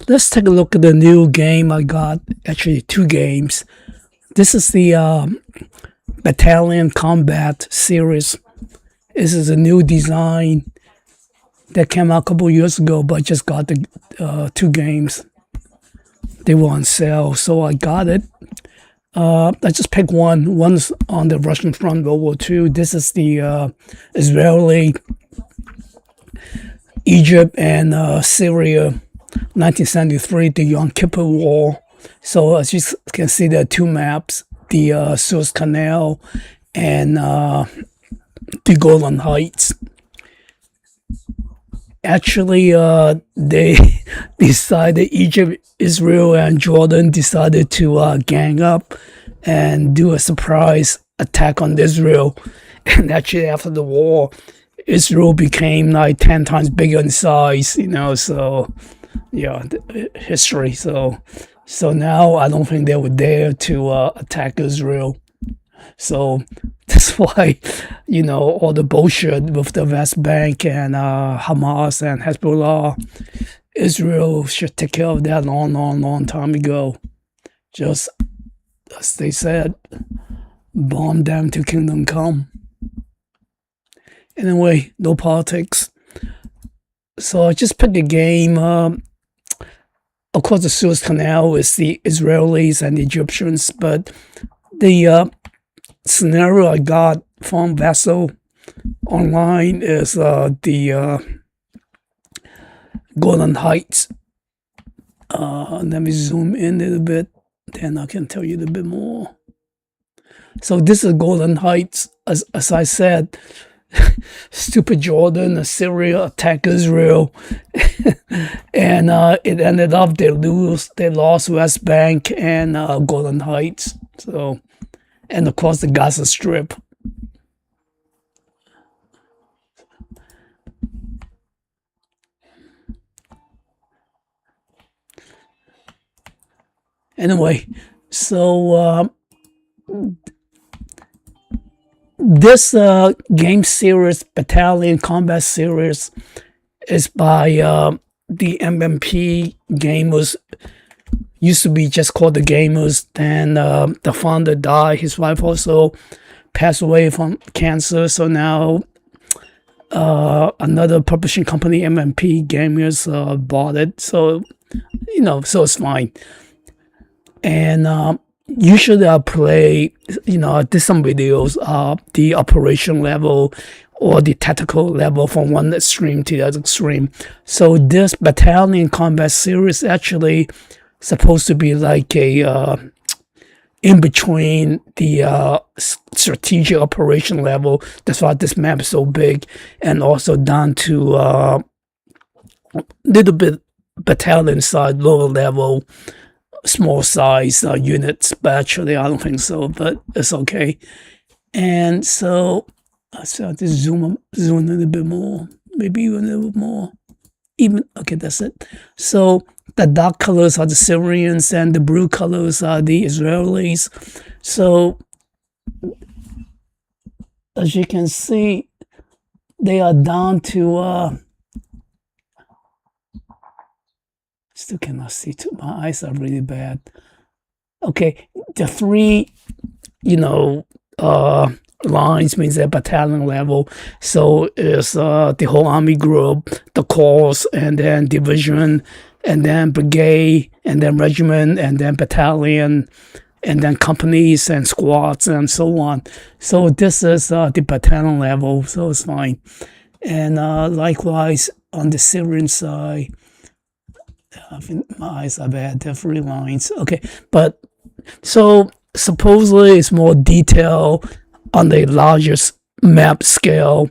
let's take a look at the new game I got. Actually, two games. This is the Battlalion Combat Series. This is a new design that came out a couple years ago, but I just got the two games. They were on sale, so I got it. I just picked one. One's on the Russian front, World War II. This is the Israeli, Egypt, and Syria, 1973, the Yom Kippur War. So as you can see, there are two maps, the Suez Canal and the Golan Heights. Actually, they decided, Egypt, Israel, and Jordan decided to gang up and do a surprise attack on Israel. And actually, after the war, Israel became like 10 times bigger in size, so yeah, history. So now I don't think they would dare to attack Israel. So that's why, all the bullshit with the West Bank and Hamas and Hezbollah, Israel should take care of that long time ago. Just as they said, bomb them to kingdom come. Anyway, no politics. So I just picked a game. Of course, the Suez Canal is the Israelis and the Egyptians, but the scenario I got from Vessel online is the Golan Heights. Let me zoom in a little bit, then I can tell you a little bit more. So this is Golan Heights. As I said, stupid Jordan, Syria attack Israel, and it ended up they lost West Bank and Golan Heights. So, and of course the Gaza Strip. Anyway, so this game series, Battlalion Combat Series, is by the MMP Gamers. Used to be just called the Gamers. Then the founder died. His wife also passed away from cancer. So now another publishing company, MMP Gamers, bought it. So, so it's fine. And usually I play, I did some videos, the operation level or the tactical level from one extreme to the other extreme. So this Battlalion Combat Series actually supposed to be like a in between the strategic operation level. That's why this map is so big, and also down to little bit battalion side, lower level, small size units, but actually I don't think so, but it's okay. And so I'll just zoom a little bit more, maybe even a little bit more. Okay, that's it. So the dark colors are the Syrians and the blue colors are the Israelis. So as you can see, they are down to still cannot see too. My eyes are really bad. Okay, the three, lines means they're battalion level. So it's the whole army group, the corps, and then division, and then brigade, and then regiment, and then battalion, and then companies and squads, and so on. So this is the battalion level, so it's fine. And likewise on the Syrian side, I think my eyes are bad. There are 3 lines. Okay, but so supposedly it's more detail on the largest map scale.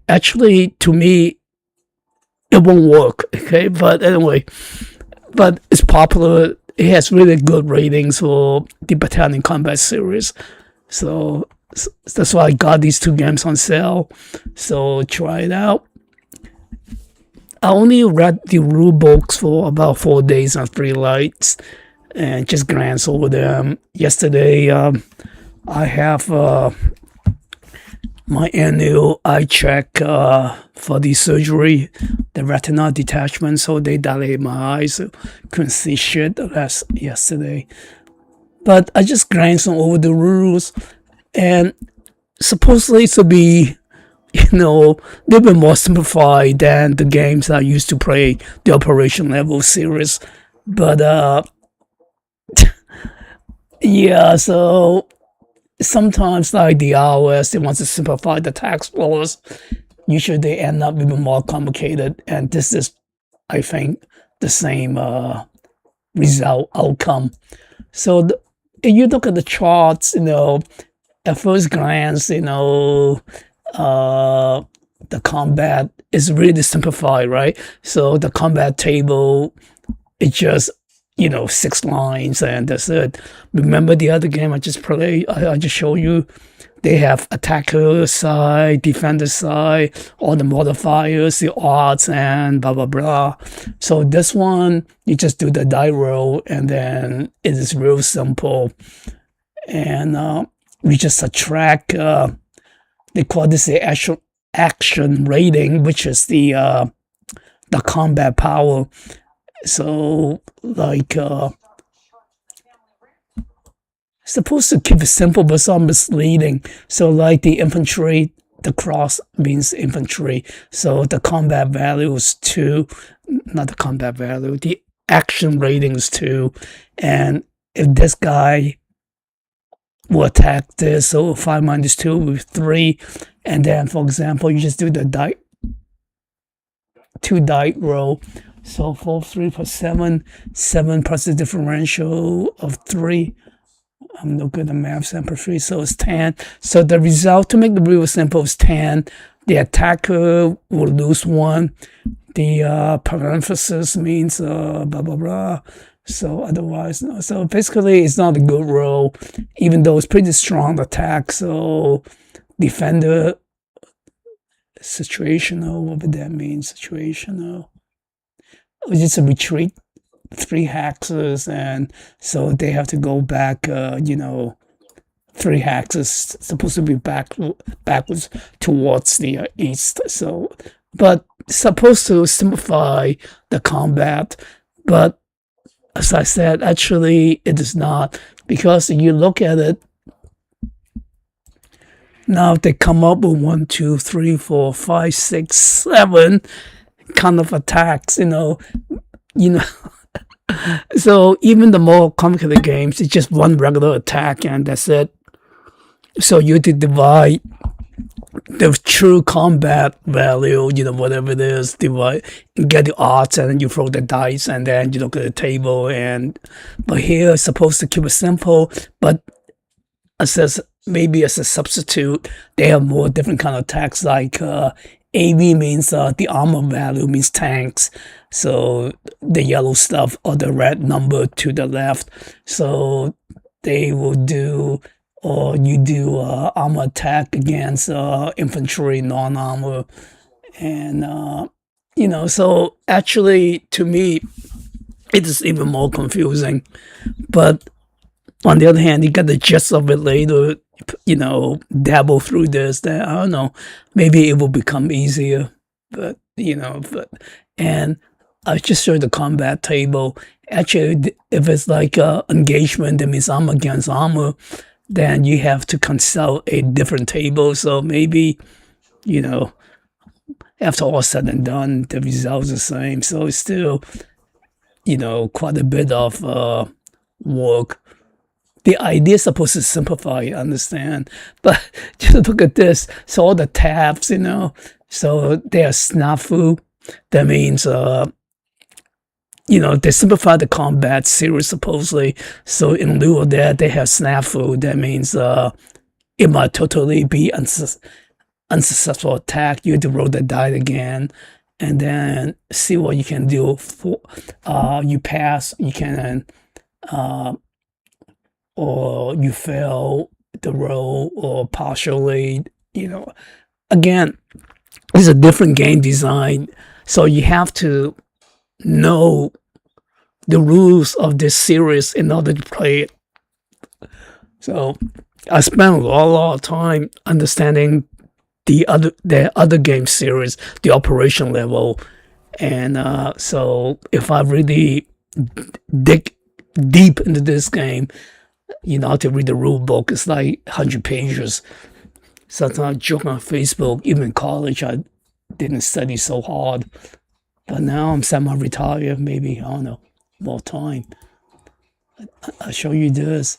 Actually, to me, it won't work. Okay, but anyway, but it's popular. It has really good ratings for the Battlalion Combat Series. So that's why I got these 2 games on sale. So try it out. I only read the rule books for about 4 days on 3 lights and just glance over them. Yesterday, I have my annual eye check for the surgery, the retinal detachment, so they dilate my eyes, so couldn't see shit last yesterday. But I just glanced over the rules, and supposedly to be, a little bit more simplified than the games I used to play, the Operation Level series. But yeah, so sometimes like the iOS, they want to simplify the tax laws. Usually they end up even more complicated, and this is, I think, the same result outcome. So if you look at the charts, at first glance, the combat is really simplified, right? So the combat table, it's just 6 lines and that's it. Remember the other game I just played? I just showed you. They have attacker side, defender side, all the modifiers, the odds, and blah blah blah. So this one, you just do the die roll, and then it is real simple. And we just subtract. They call this the action rating, which is the combat power. So like supposed to keep it simple, but some misleading. So like the infantry, the cross means infantry. So the combat value is 2, not the combat value, the action rating is 2. And if this guy will attack this, so 5 minus 2 with 3. And then, for example, you just do the 2 die roll. So 4, 3 plus 7, 7 plus the differential of 3. I'm no good at math, sample 3, so it's 10. So the result, to make the real simple, is 10. The attacker will lose 1. The parenthesis means blah, blah, blah. So otherwise, no. So basically, it's not a good roll, even though it's pretty strong attack. So defender, situational, what would that mean? Situational. It's just a retreat, 3 hexes, and so they have to go back, 3 hexes, supposed to be backwards towards the east. So, but supposed to simplify the combat, but as I said, actually it is not, because if you look at it, now they come up with 1, 2, 3, 4, 5, 6, 7 kind of attacks, So even the more complicated games, it's just 1 regular attack and that's it. So you have to divide the true combat value, whatever it is, divide, get the odds, and then you throw the dice, and then you look at the table. But here it's supposed to keep it simple, but maybe as a substitute, they have more different kind of attacks, like AV means the armor value means tanks, so the yellow stuff or the red number to the left. So they will do, or you do armor attack against infantry, non-armor, and so actually to me it is even more confusing. But on the other hand, you get the gist of it later, dabble through this, then I don't know, maybe it will become easier. But and I just showed the combat table. Actually, if it's like engagement, that means armor against armor, then you have to consult a different table. So maybe, after all said and done, the results are the same. So it's still, quite a bit of work. The idea is supposed to simplify, I understand. But just look at this. So all the tabs, so they are snafu. That means, they simplify the combat series supposedly. So in lieu of that, they have snafu. That means it might totally be unsuccessful attack. You have to roll the die again, and then see what you can do. You pass, you can, or you fail the roll, or partially. Again, it's a different game design, so you have to know the rules of this series in order to play it. So I spent a lot of time understanding their other game series, the operation level. And so if I really dig deep into this game, I have to read the rule book. It's like 100 pages. Sometimes I joke on Facebook, even in college, I didn't study so hard. But now I'm semi-retired, maybe, I don't know, more time. I'll show you this.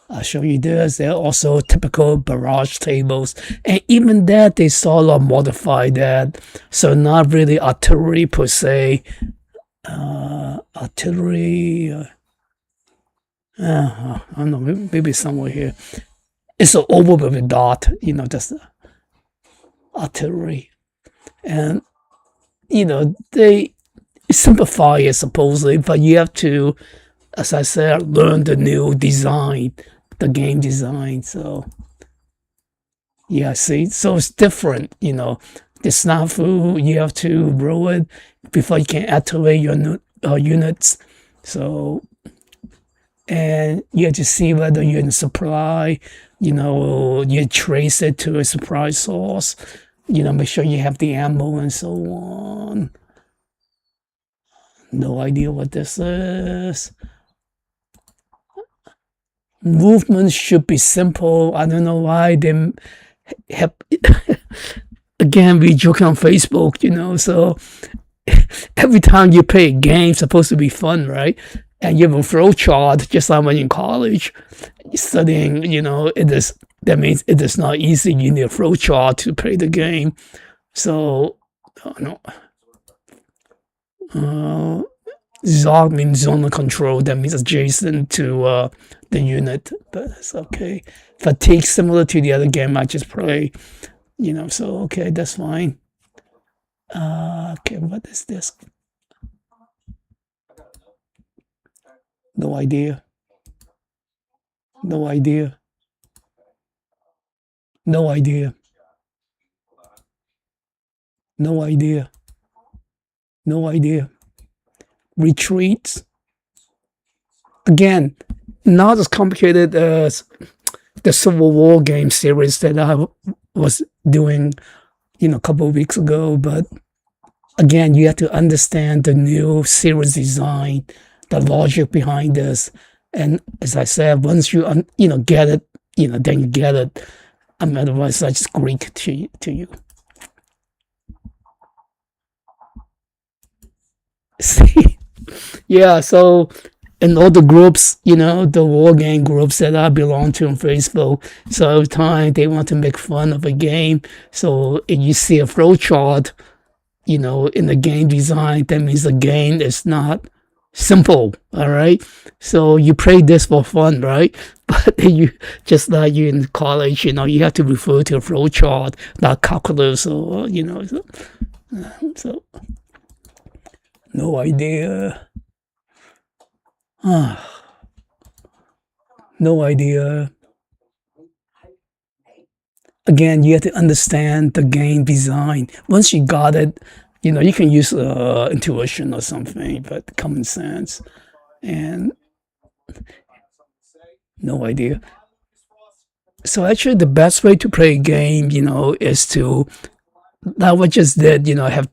They're also typical barrage tables. And even that, they sort of modify that. So not really artillery per se. Artillery, I don't know, maybe somewhere here. It's an oval with a dot, that's artillery. And, they simplify it supposedly, but you have to, as I said, learn the new design, the game design. So, yeah, see, so it's different, The snafu, you have to roll it before you can activate your units. So, and you have to see whether you're in supply, you trace it to a supply source, make sure you have the ammo and so on. No idea what this is. Movement should be simple. I don't know why they have. Again, we joke on Facebook, so every time you play a game, it's supposed to be fun, right? And you have a flow chart, just like when you're in college, studying, that means it is not easy. You need a flow chart to play the game. So, Zog means zone of control. That means adjacent to the unit, but it's okay. Fatigue, similar to the other game I just played, so okay, that's fine. Okay, what is this? No idea. No idea. No idea. No idea. No idea. Retreats. Again, not as complicated as the Civil War game series that I was doing, a couple of weeks ago. But again, you have to understand the new series design, the logic behind this. And as I said, once you get it, then you get it. Otherwise, that's just Greek to you. See, yeah. So in all the groups, the war game groups that I belong to on Facebook, so every time they want to make fun of a game, so if you see a flow chart, in the game design, that means the game is not simple. All right, so you play this for fun, right? But you, just like you in college, you have to refer to a flow chart, not calculus, or so no idea. No idea. Again, you have to understand the game design. Once you got it, you can use intuition or something, but common sense. And no idea. So actually, the best way to play a game, is to, like what I just did, have,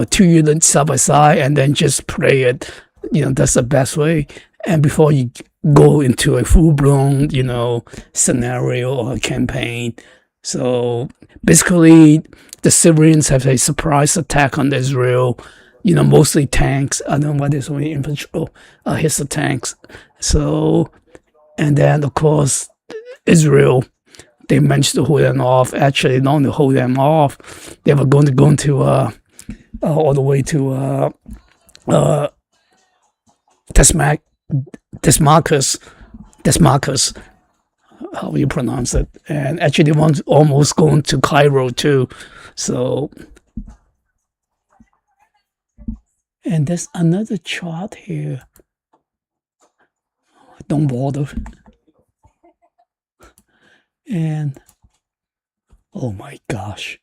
two units side by side, and then just play it. That's the best way. And before you go into a full-blown, scenario or campaign. So basically, the Syrians have a surprise attack on Israel. Mostly tanks. I don't know why there's only infantry. Here's the tanks. So, and then of course, Israel, they managed to hold them off. Actually, not only hold them off, they were going to go into all the way to Desmarcus, how you pronounce it. And actually, they want almost going to Cairo too. So, and there's another chart here. Don't bother. And oh my gosh.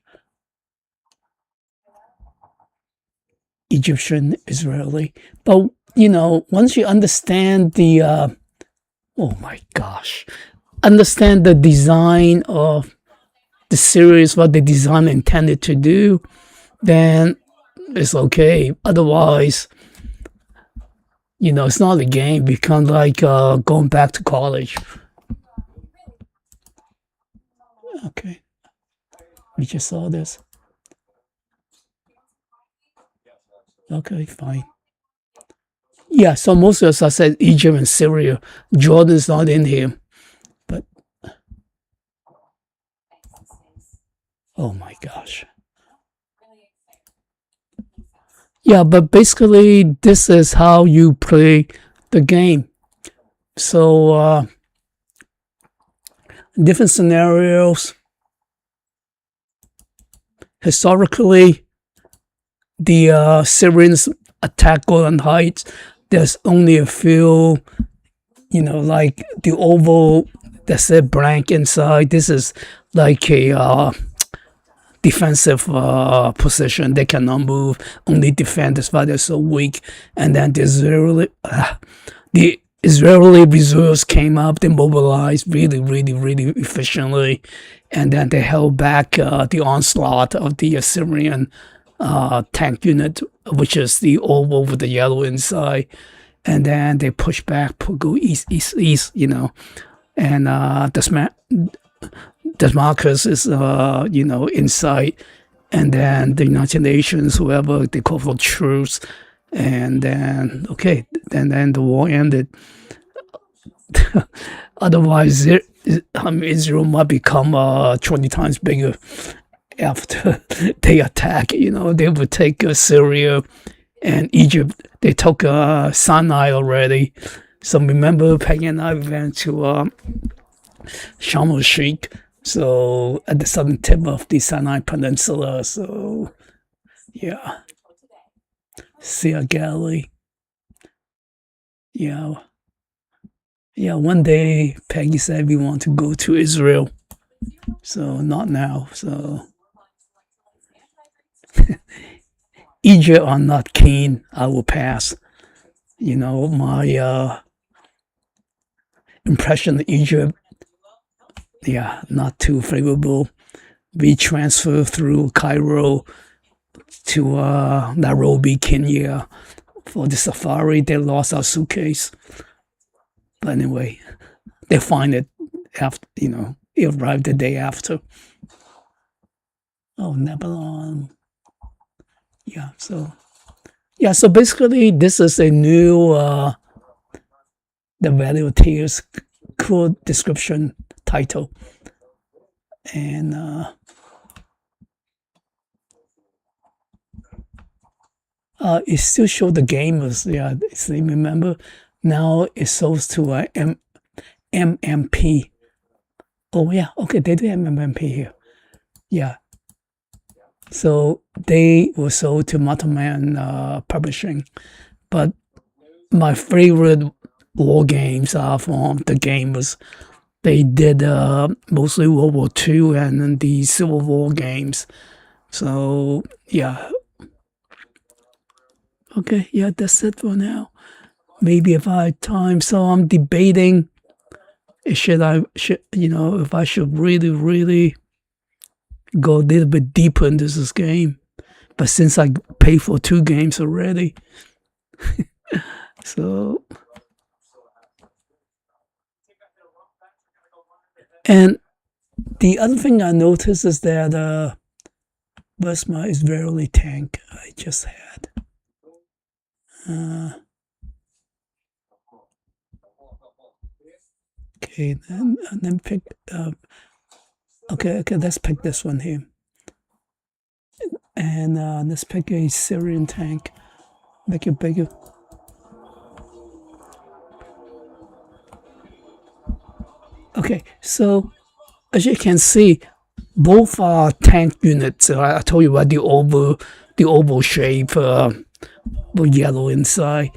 Egyptian, Israeli. But, once you understand the, oh my gosh, understand the design of the series, what the design intended to do, then it's okay. Otherwise, it's not a game. It becomes like going back to college. Okay, we just saw this. Okay, fine. Yeah, so most of us, I said Egypt and Syria. Jordan's not in here, but oh my gosh. Yeah, but basically, this is how you play the game. So, different scenarios. Historically, the Syrians attack Golan Heights. There's only a few, like the oval that's a blank inside. This is like a defensive position. They cannot move, only defend. That's why they're so weak. And then the Israeli reserves came up. They mobilized really, really, really efficiently, and then they held back the onslaught of the Assyrian tank unit, which is the oval with the yellow inside. And then they pushed back, go east, east, east. And Damascus is, inside, and then the United Nations, whoever they call for truce, and then then the war ended. Otherwise, Israel might become 20 times bigger after they attack. They would take Syria and Egypt. They took Sinai already. So remember, Peggy and I went to Sharm el-Sheikh, so at the southern tip of the Sinai Peninsula. So, yeah. Sea Galilee. Yeah. Yeah, one day Peggy said we want to go to Israel. So, not now. So, Egypt, I'm not keen. I will pass. My impression of Egypt, not too favorable. We transferred through Cairo to Nairobi, Kenya for the safari. They lost our suitcase. But anyway, they find it after, it arrived the day after. Oh, Nebulon. Yeah, so basically this is a new the value tiers cool description title. And it still shows the gamers. Yeah, remember now it shows to MMP. Oh yeah, okay, they do have MMP here. Yeah. So they were sold to Motorman Publishing. But my favorite war games are from the gamers. They did mostly World War II and the Civil War games. So, yeah. Okay, yeah, that's it for now. Maybe if I have time. So I'm debating if I should really, really go a little bit deeper into this game. But since I paid for 2 games already, so. And the other thing I noticed is that where's my Israeli tank I just had? Okay, then pick. Okay, let's pick this one here, and let's pick a Syrian tank. Make it bigger. Okay, so as you can see, both are tank units. I told you about the oval shape, with yellow inside.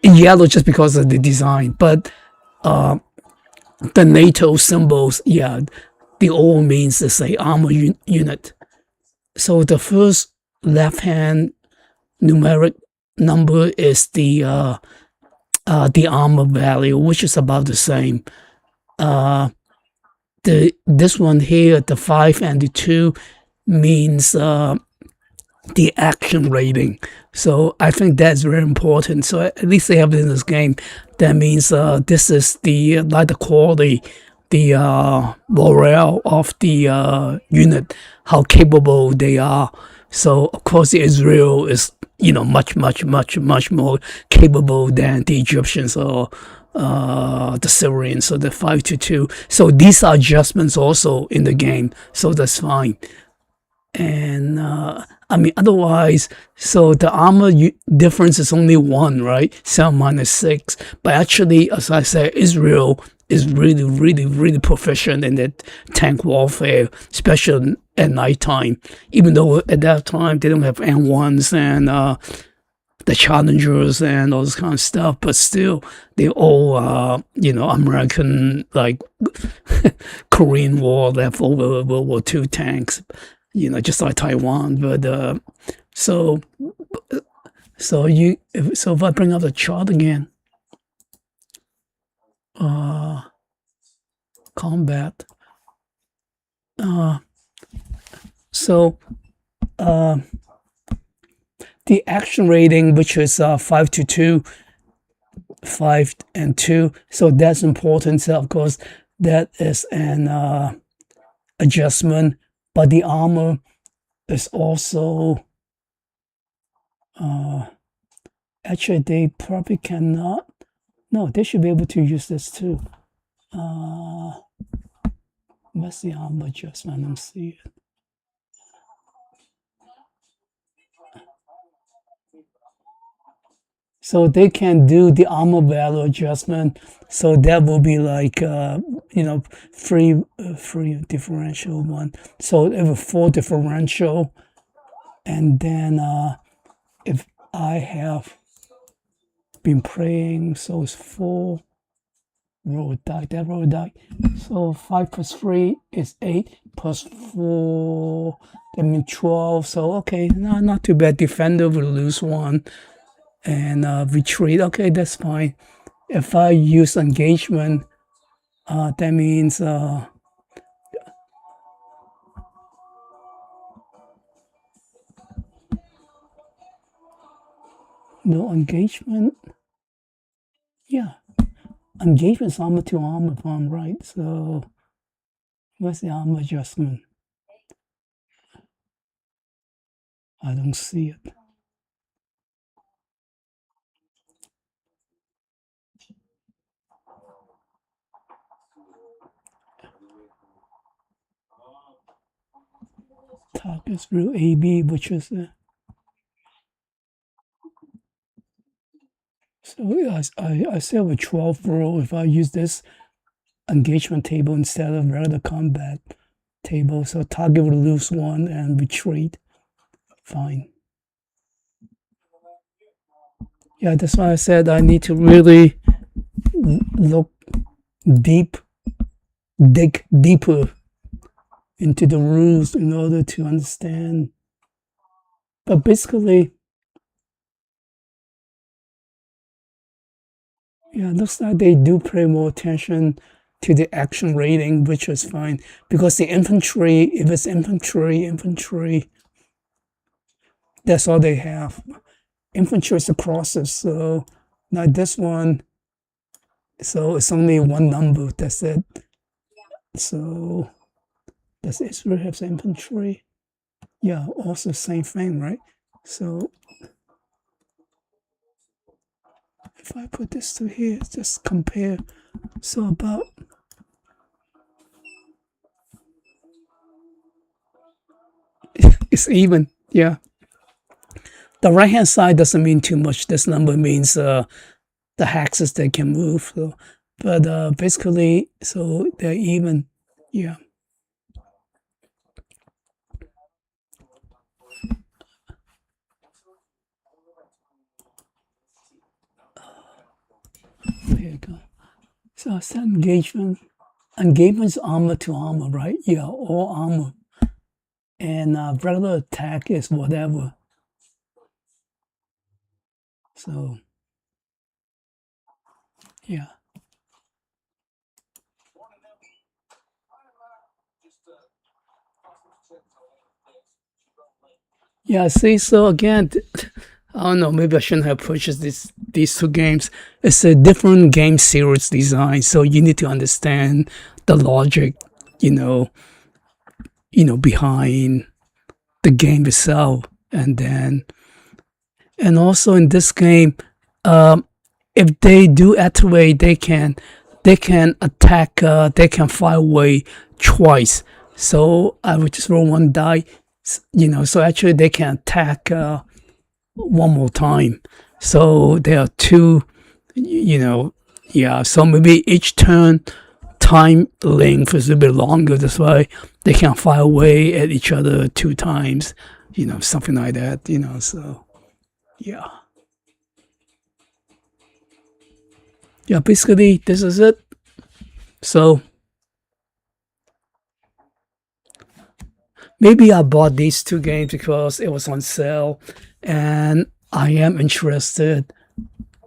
Yellow just because of the design, but the NATO symbols, the O means it's a armor unit. So the first left-hand numeric number is the armor value, which is about the same. this one here, the 5 and the 2 means the action rating. So I think that's very important. So at least they have it in this game. That means this is the like the quality, the morale of the unit, how capable they are. So of course Israel is much more capable than the Egyptians or the Syrians. So the 5-2. So these are adjustments also in the game. So that's fine. And I mean, otherwise, so the armor difference is only 1, right? 7 minus 6. But actually, as I said, Israel is really proficient in that tank warfare, especially at nighttime. Even though at that time they don't have N1s and the Challengers and all this kind of stuff, but still, they all, American, like, Korean War, leftover World War II tanks, just like Taiwan. But so if I bring up the chart again, combat, so the action rating, which is 5-2, 5 and 2, so that's important. So of course, that is an adjustment, but the armor is also. Actually, they probably cannot. No, they should be able to use this too. What's the armor adjustment? I don't see it. So they can do the armor value adjustment. So that will be like free differential one. So if a 4 differential, and then if I have been playing, so it's 4 roll die, that roll die. So 5 plus 3 is 8, plus 4, that means 12. So okay, not too bad. Defender will lose 1, and retreat. Okay, that's fine. If I use engagement, that means no engagement. Yeah, engagement is armor to armor, if I'm right. So where's the armor adjustment? I don't see it. Target through AB, which is so I still have a 12 roll if I use this engagement table instead of regular combat table. So target will lose 1 and retreat. Fine. Yeah, that's why I said I need to really look dig deeper into the rules in order to understand. But basically, yeah, it looks like they do pay more attention to the action rating, which is fine. Because the infantry, if it's infantry, that's all they have. Infantry is the crosses, so now this one, so it's only 1 number, that's it. So does Israel have infantry? Yeah, also same thing, right? So if I put this to here, just compare. So about it's even, yeah. The right hand side doesn't mean too much. This number means the hexes they can move. So, but basically, so they're even, yeah. Here you go. So it's that engagement. Engagement's armor to armor, right? Yeah, all armor. And regular attack is whatever. So, yeah. Yeah, see, so again, I don't know, maybe I shouldn't have purchased these two games. It's a different game series design, so you need to understand the logic, you know, behind the game itself. And also in this game, um, if they do activate, they can attack, they can fire away twice. So I would just roll one die, so actually they can attack one more time. So there are two, yeah. So maybe each turn time length is a bit longer. That's why they can fire away at each other two times. Something like that. So yeah, yeah. Basically, this is it. So maybe I bought these two games because it was on sale, and I am interested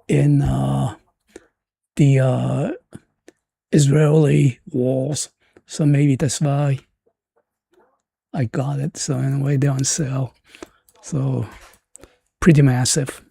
in the Israeli wars. So maybe that's why I got it. So anyway, they're on sale. So pretty massive.